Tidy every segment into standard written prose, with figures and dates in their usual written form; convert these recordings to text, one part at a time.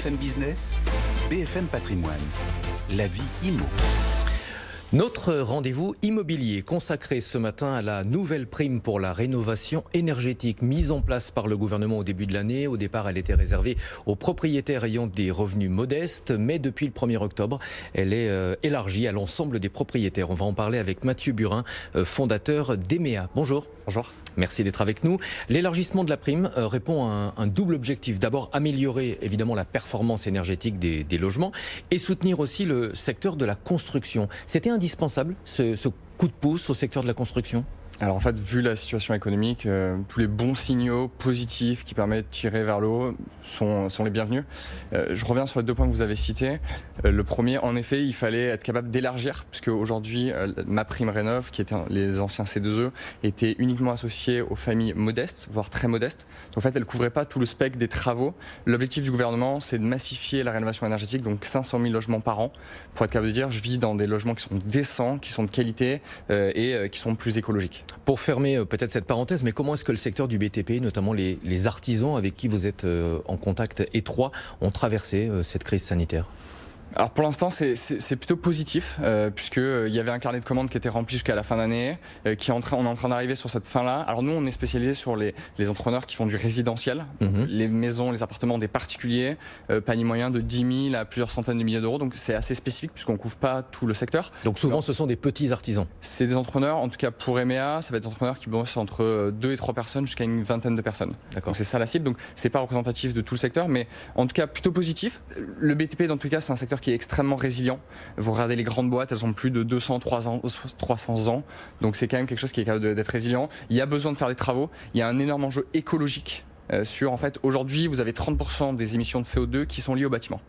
BFM Business, BFM Patrimoine, la vie immo. Notre rendez-vous immobilier consacré ce matin à la nouvelle prime pour la rénovation énergétique mise en place par le gouvernement au début de l'année. Au départ, elle était réservée aux propriétaires ayant des revenus modestes, mais depuis le 1er octobre, elle est élargie à l'ensemble des propriétaires. On va en parler avec Mathieu Burin, fondateur d'EMEA. Bonjour. Bonjour. Merci d'être avec nous. L'élargissement de la prime répond à un double objectif. D'abord, améliorer évidemment la performance énergétique des logements et soutenir aussi le secteur de la construction. C'était indispensable, ce coup de pouce au secteur de la construction ? Alors en fait, vu la situation économique, tous les bons signaux positifs qui permettent de tirer vers le haut sont les bienvenus. Je reviens sur les deux points que vous avez cités. Le premier, en effet, il fallait être capable d'élargir, puisque aujourd'hui, MaPrimeRénov', qui étaient les anciens C2E, était uniquement associée aux familles modestes, voire très modestes. Donc, en fait, elle ne couvrait pas tout le spectre des travaux. L'objectif du gouvernement, c'est de massifier la rénovation énergétique, donc 500 000 logements par an, pour être capable de dire, je vis dans des logements qui sont décents, qui sont de qualité et qui sont plus écologiques. Pour fermer peut-être cette parenthèse, mais comment est-ce que le secteur du BTP, notamment les artisans avec qui vous êtes en contact étroit, ont traversé cette crise sanitaire ? Alors pour l'instant c'est plutôt positif puisqu'il y avait un carnet de commandes qui était rempli jusqu'à la fin d'année, on est en train d'arriver sur cette fin-là. Alors nous on est spécialisé sur les entrepreneurs qui font du résidentiel, les maisons, les appartements des particuliers, panier moyen de 10 000 à plusieurs centaines de milliers d'euros, donc c'est assez spécifique puisqu'on ne couvre pas tout le secteur. Donc souvent ce sont des petits artisans. C'est des entrepreneurs, en tout cas pour EMEA, ça va être des entrepreneurs qui bossent entre 2 et 3 personnes jusqu'à une vingtaine de personnes. Donc c'est ça la cible, donc c'est pas représentatif de tout le secteur, mais en tout cas plutôt positif. Le BTP dans tous les cas c'est un secteur qui est extrêmement résilient. Vous regardez les grandes boîtes, elles ont plus de 200, 300 ans. Donc c'est quand même quelque chose qui est capable d'être résilient. Il y a besoin de faire des travaux. Il y a un énorme enjeu écologique sur, en fait, aujourd'hui, vous avez 30% des émissions de CO2 qui sont liées au bâtiment.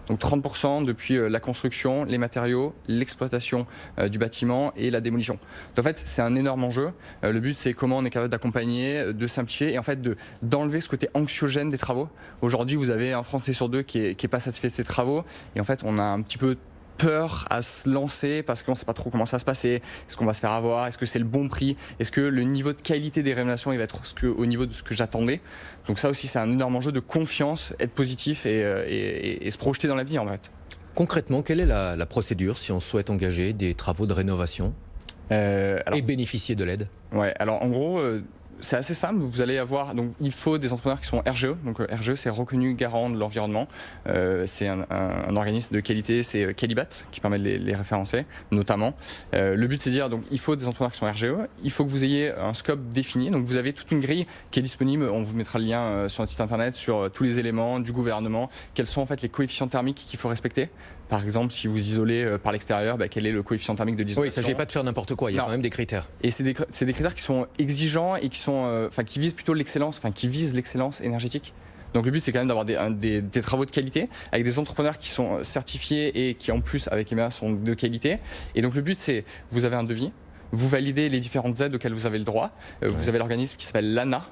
Donc 30% depuis la construction, les matériaux, l'exploitation du bâtiment et la démolition. Donc en fait, c'est un énorme enjeu. Le but, c'est comment on est capable d'accompagner, de simplifier et en fait d'enlever ce côté anxiogène des travaux. Aujourd'hui, vous avez un Français sur deux qui est pas satisfait de ses travaux et en fait, on a un petit peu peur à se lancer parce qu'on ne sait pas trop comment ça va se passer, est-ce qu'on va se faire avoir, est-ce que c'est le bon prix, est-ce que le niveau de qualité des rénovations il va être au niveau de ce que j'attendais. Donc ça aussi c'est un énorme enjeu de confiance, être positif et se projeter dans l'avenir en fait. Concrètement, quelle est la procédure si on souhaite engager des travaux de rénovation et bénéficier de l'aide ? Ouais, alors en gros c'est assez simple, vous allez avoir, donc il faut des entrepreneurs qui sont RGE, donc RGE c'est reconnu garant de l'environnement, c'est un organisme de qualité, c'est Qualibat qui permet de les référencer notamment. Le but c'est de dire, donc il faut des entrepreneurs qui sont RGE, il faut que vous ayez un scope défini, donc vous avez toute une grille qui est disponible, on vous mettra le lien sur notre site internet sur tous les éléments du gouvernement, quels sont en fait les coefficients thermiques qu'il faut respecter. Par exemple, si vous isolez par l'extérieur, quel est le coefficient thermique de l'isolation ? Oui, il ne s'agit pas de faire n'importe quoi, il y a quand même des critères. Et c'est des critères qui sont exigeants et qui visent plutôt l'excellence, qui visent l'excellence énergétique. Donc le but c'est quand même d'avoir des travaux de qualité avec des entrepreneurs qui sont certifiés et qui en plus avec EMEA sont de qualité. Et donc le but c'est, vous avez un devis, vous validez les différentes aides auxquelles vous avez le droit. Vous avez l'organisme qui s'appelle l'ANAH,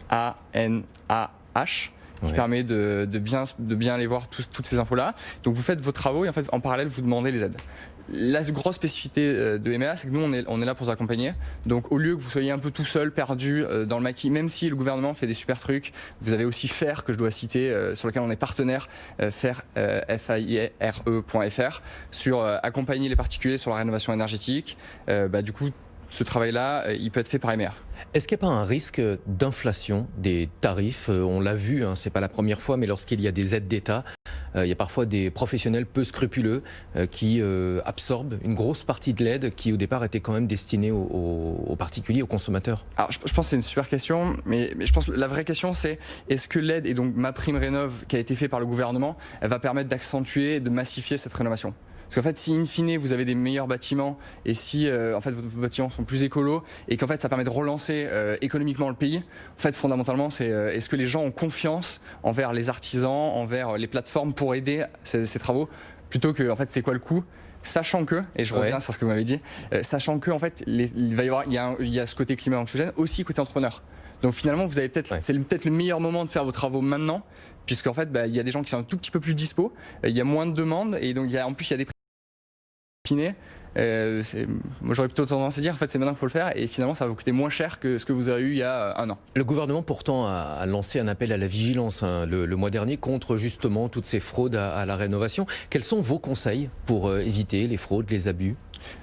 A-N-A-H. Qui permet de bien aller voir toutes ces infos-là. Donc vous faites vos travaux et en fait en parallèle vous demandez les aides. La grosse spécificité de EMEA, c'est que nous on est là pour vous accompagner. Donc au lieu que vous soyez un peu tout seul, perdu dans le maquis, même si le gouvernement fait des super trucs, vous avez aussi FAIRE que je dois citer, sur lequel on est partenaire, FAIRE, FAIRE.fr, sur accompagner les particuliers sur la rénovation énergétique. Du coup, ce travail-là, il peut être fait par EMEA. Est-ce qu'il n'y a pas un risque d'inflation des tarifs ? On l'a vu, ce n'est pas la première fois, mais lorsqu'il y a des aides d'État, il y a parfois des professionnels peu scrupuleux qui absorbent une grosse partie de l'aide qui au départ était quand même destinée aux particuliers, aux consommateurs. Alors je pense que c'est une super question, mais je pense que la vraie question c'est est-ce que l'aide et donc MaPrimeRénov' qui a été fait par le gouvernement, elle va permettre d'accentuer et de massifier cette rénovation ? Parce qu'en fait, si in fine vous avez des meilleurs bâtiments et si en fait vos bâtiments sont plus écolos et qu'en fait ça permet de relancer économiquement le pays, en fait fondamentalement c'est est-ce que les gens ont confiance envers les artisans, envers les plateformes pour aider ces travaux, plutôt que en fait c'est quoi le coût ? Sachant que, et je reviens sur ce que vous m'avez dit, sachant que en fait il y a ce côté climat anxiogène aussi côté entrepreneur. Donc finalement vous avez c'est peut-être le meilleur moment de faire vos travaux maintenant, puisqu'en fait il y a des gens qui sont un tout petit peu plus dispo, il y a moins de demandes et donc en plus il y a des Pinet. Moi j'aurais plutôt tendance à dire en fait c'est maintenant qu'il faut le faire et finalement ça va vous coûter moins cher que ce que vous avez eu il y a un an. Le gouvernement pourtant a lancé un appel à la vigilance le mois dernier contre justement toutes ces fraudes à la rénovation. Quels sont vos conseils pour éviter les fraudes, les abus ?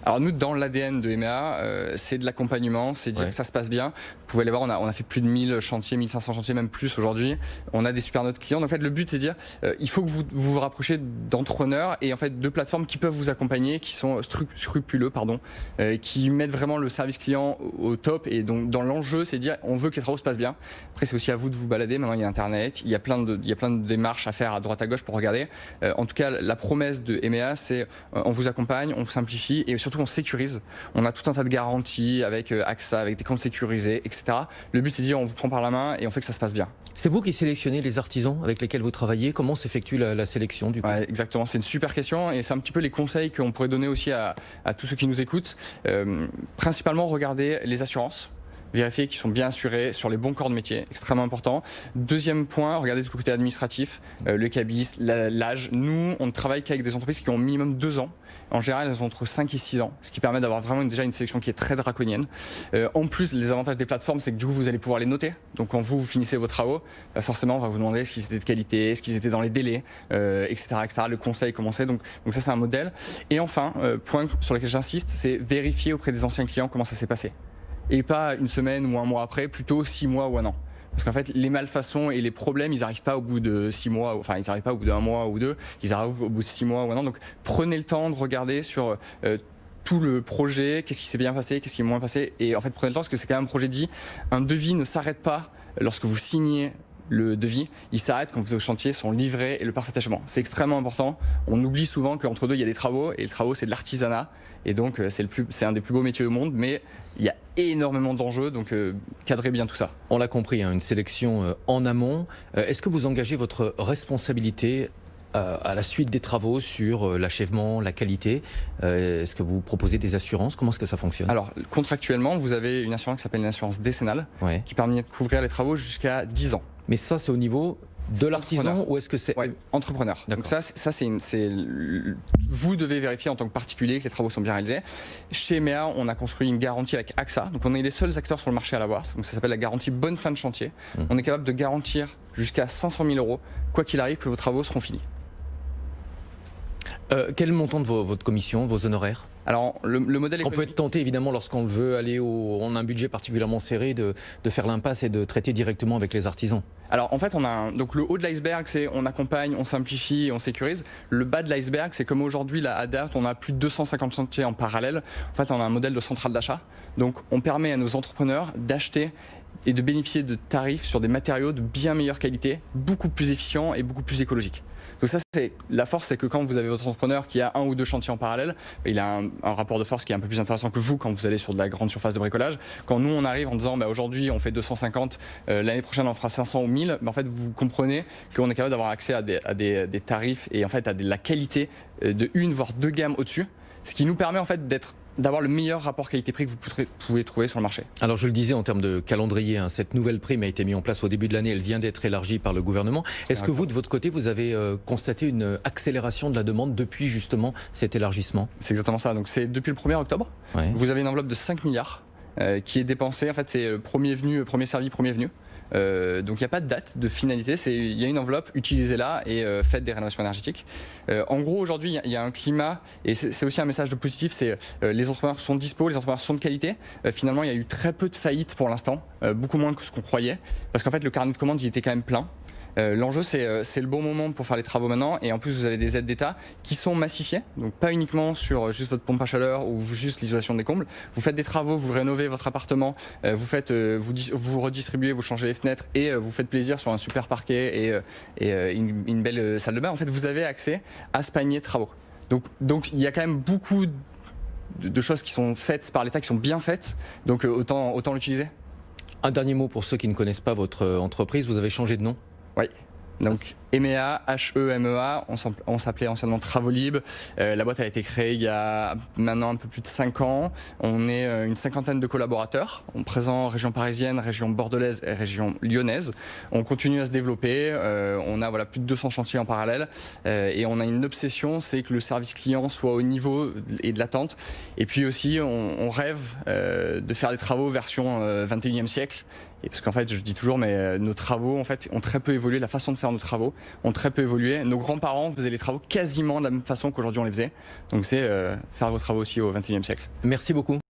Alors nous, dans l'ADN de EMEA, c'est de l'accompagnement, c'est dire que ça se passe bien. Vous pouvez aller voir, on a fait plus de 1000 chantiers, 1500 chantiers, même plus aujourd'hui. On a des super notes clients. Donc, en fait, le but, c'est de dire, il faut que vous rapprochiez d'entrepreneurs et en fait de plateformes qui peuvent vous accompagner, qui sont scrupuleux, qui mettent vraiment le service client au top. Et donc, dans l'enjeu, c'est de dire, on veut que les travaux se passent bien. Après, c'est aussi à vous de vous balader. Maintenant, il y a Internet, il y a plein de démarches à faire à droite à gauche pour regarder. En tout cas, la promesse de EMEA, c'est on vous accompagne, on vous simplifie. Et surtout on sécurise, on a tout un tas de garanties avec AXA, avec des comptes sécurisés, etc. Le but c'est de dire on vous prend par la main et on fait que ça se passe bien. C'est vous qui sélectionnez les artisans avec lesquels vous travaillez. Comment s'effectue la sélection du coup ? Exactement, c'est une super question et c'est un petit peu les conseils qu'on pourrait donner aussi à tous ceux qui nous écoutent. Principalement regarder les assurances. Vérifier qu'ils sont bien assurés sur les bons corps de métier, extrêmement important. Deuxième point, regardez tout le côté administratif, le cabis, l'âge. Nous, on ne travaille qu'avec des entreprises qui ont au minimum 2 ans. En général, elles ont entre 5 et 6 ans, ce qui permet d'avoir vraiment déjà une sélection qui est très draconienne. En plus, les avantages des plateformes, c'est que du coup, vous allez pouvoir les noter. Donc, quand vous finissez vos travaux, forcément, on va vous demander est-ce qu'ils étaient de qualité, est-ce qu'ils étaient dans les délais, etc., etc. Le conseil, comment c'est. Donc ça, c'est un modèle. Et enfin, point sur lequel j'insiste, c'est vérifier auprès des anciens clients comment ça s'est passé. Et pas une semaine ou un mois après, plutôt 6 mois ou un an. Parce qu'en fait, les malfaçons et les problèmes, ils n'arrivent pas au bout de 6 mois, enfin, ils n'arrivent pas au bout d'un mois ou 2, ils arrivent au bout de 6 mois ou un an. Donc, prenez le temps de regarder sur tout le projet, qu'est-ce qui s'est bien passé, qu'est-ce qui est moins passé. Et en fait, prenez le temps parce que c'est quand même un projet dit. Un devis ne s'arrête pas lorsque vous signez le devis, il s'arrête quand vos chantiers sont livrés et le parfait achèvement. C'est extrêmement important. On oublie souvent qu'entre deux, il y a des travaux et les travaux, c'est de l'artisanat. Et donc, c'est un des plus beaux métiers au monde, mais il y a énormément d'enjeux, donc cadrez bien tout ça. On l'a compris, une sélection en amont. Est-ce que vous engagez votre responsabilité à la suite des travaux sur l'achèvement, la qualité? Est-ce que vous proposez des assurances? Comment est-ce que ça fonctionne? Alors, contractuellement, vous avez une assurance qui s'appelle une assurance décennale, qui permet de couvrir les travaux jusqu'à 10 ans. Mais ça, c'est au niveau de l'artisan ou est-ce que c'est... entrepreneur. Donc ça vous devez vérifier en tant que particulier que les travaux sont bien réalisés. Chez EMEA, on a construit une garantie avec AXA. Donc on est les seuls acteurs sur le marché à l'avoir. Donc ça s'appelle la garantie bonne fin de chantier. On est capable de garantir jusqu'à 500 000 €, quoi qu'il arrive, que vos travaux seront finis. Quel est le montant de votre commission, vos honoraires? Alors, le modèle économique... On peut être tenté, évidemment, lorsqu'on veut aller on a un budget particulièrement serré, de faire l'impasse et de traiter directement avec les artisans. Alors, en fait, donc le haut de l'iceberg, c'est on accompagne, on simplifie, on sécurise. Le bas de l'iceberg, c'est comme aujourd'hui, là, à date, on a plus de 250 chantiers en parallèle. En fait, on a un modèle de centrale d'achat. Donc, on permet à nos entrepreneurs d'acheter et de bénéficier de tarifs sur des matériaux de bien meilleure qualité, beaucoup plus efficients et beaucoup plus écologiques. Donc ça, la force, c'est que quand vous avez votre entrepreneur qui a 1 ou 2 chantiers en parallèle, il a un rapport de force qui est un peu plus intéressant que vous quand vous allez sur de la grande surface de bricolage. Quand nous, on arrive en disant aujourd'hui, on fait 250, l'année prochaine, on fera 500 ou 1000, en fait, vous comprenez qu'on est capable d'avoir accès à des tarifs et en fait à de la qualité de 1 voire 2 gammes au-dessus, ce qui nous permet en fait d'avoir le meilleur rapport qualité-prix que vous pouvez trouver sur le marché. Alors je le disais en termes de calendrier, cette nouvelle prime a été mise en place au début de l'année, elle vient d'être élargie par le gouvernement. Est-ce que vous, de votre côté, vous avez constaté une accélération de la demande depuis justement cet élargissement? C'est exactement ça, donc c'est depuis le 1er octobre. Vous avez une enveloppe de 5 milliards qui est dépensée, en fait c'est premier venu, premier servi, premier venu. Donc il n'y a pas de date de finalité, il y a une enveloppe, utilisez-la et faites des rénovations énergétiques. En gros aujourd'hui il y a un climat, et c'est aussi un message de positif, c'est les entrepreneurs sont dispo, les entrepreneurs sont de qualité. Finalement il y a eu très peu de faillites pour l'instant, beaucoup moins que ce qu'on croyait, parce qu'en fait le carnet de commandes il était quand même plein. L'enjeu c'est le bon moment pour faire les travaux maintenant, et en plus vous avez des aides d'État qui sont massifiées, donc pas uniquement sur juste votre pompe à chaleur ou juste l'isolation des combles. Vous faites des travaux, vous rénovez votre appartement, vous redistribuez, vous changez les fenêtres et vous faites plaisir sur un super parquet et une belle salle de bain. En fait vous avez accès à ce panier de travaux. Donc il y a quand même beaucoup de choses qui sont faites par l'État, qui sont bien faites, donc autant l'utiliser. Un dernier mot pour ceux qui ne connaissent pas votre entreprise, vous avez changé de nom? Oui. Donc EMEA, H-E-M-E-A, on s'appelait anciennement Travolib. La boîte a été créée il y a maintenant un peu plus de 5 ans. On est une cinquantaine de collaborateurs, on est présent en région parisienne, région bordelaise et région lyonnaise. On continue à se développer, on a plus de 200 chantiers en parallèle et on a une obsession, c'est que le service client soit au niveau et de l'attente. Et puis aussi, on rêve de faire des travaux version 21e siècle. Et parce qu'en fait, je dis toujours, mais nos travaux en fait, ont très peu évolué, la façon de faire nos travaux ont très peu évolué. Nos grands-parents faisaient les travaux quasiment de la même façon qu'aujourd'hui on les faisait. Donc c'est faire vos travaux aussi au 21e siècle. Merci beaucoup.